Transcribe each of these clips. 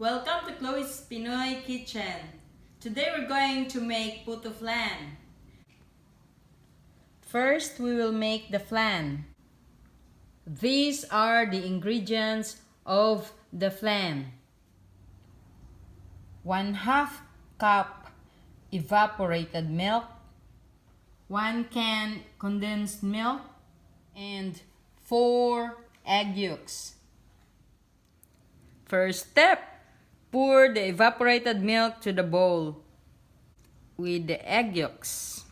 Welcome to Chloe's Pinoy Kitchen. Today we're going to make Puto Flan. First, we will make the flan. These are the ingredients of the flan. 1/2 cup evaporated milk, 1 can condensed milk, and 4 egg yolks. First step, pour the evaporated milk to the bowl with the egg yolks.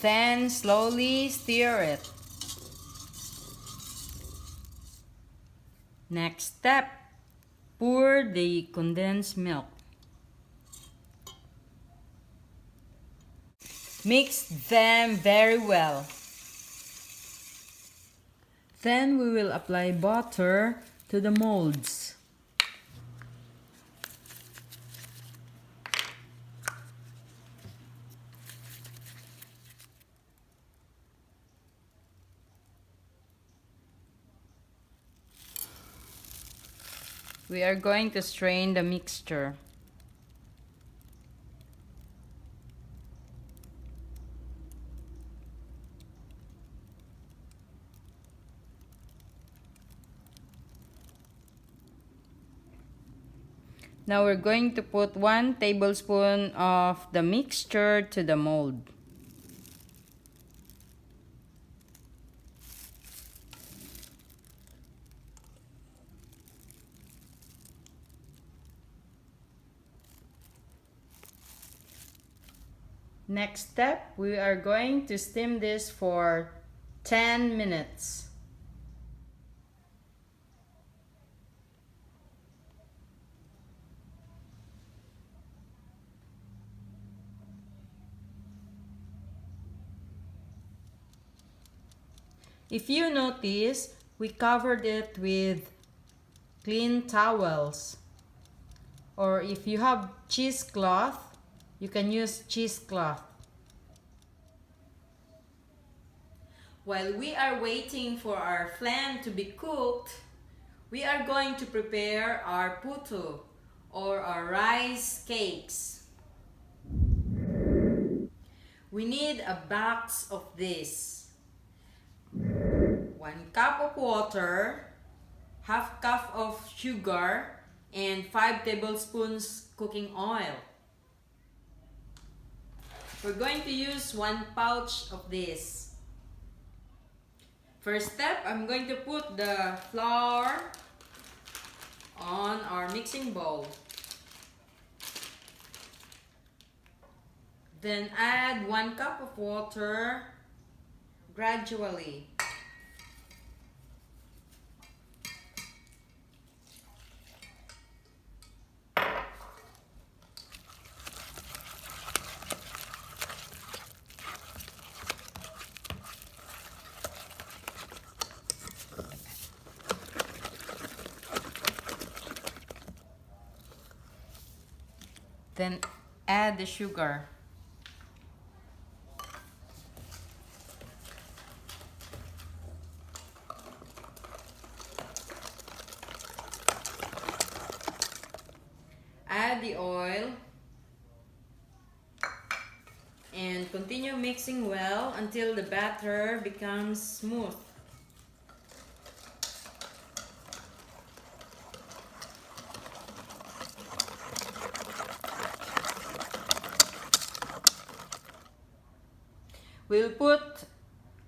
Then slowly stir it. Next step, pour the condensed milk. Mix them very well. Then we will apply butter to the molds. We are going to strain the mixture. Now we're going to put 1 tablespoon of the mixture to the mold. Next step, we are going to steam this for 10 minutes. If you notice, we covered it with clean towels. Or if you have cheesecloth, you can use cheesecloth. While we are waiting for our flan to be cooked, we are going to prepare our puto or our rice cakes. We need a box of this. 1 cup of water, 1/2 cup of sugar, and 5 tablespoons cooking oil. We're going to use 1 pouch of this. First step, I'm going to put the flour on our mixing bowl. Then add 1 cup of water gradually. Then add the sugar. Add the oil and continue mixing well until the batter becomes smooth. We'll put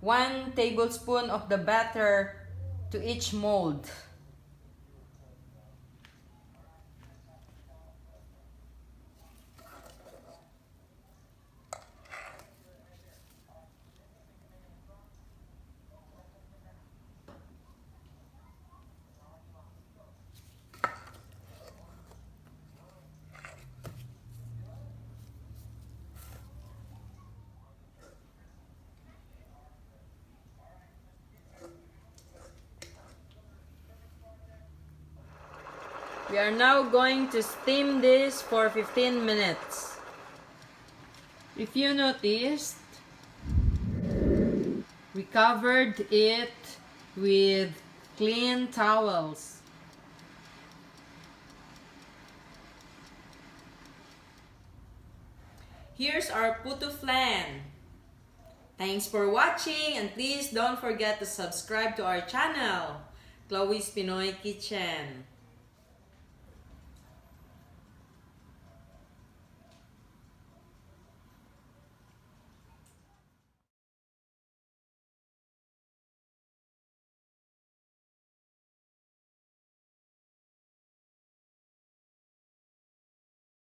1 tablespoon of the batter to each mold. We are now going to steam this for 15 minutes. If you noticed, we covered it with clean towels. Here's our Puto Flan. Thanks for watching, and please don't forget to subscribe to our channel, Chloe's Pinoy Kitchen.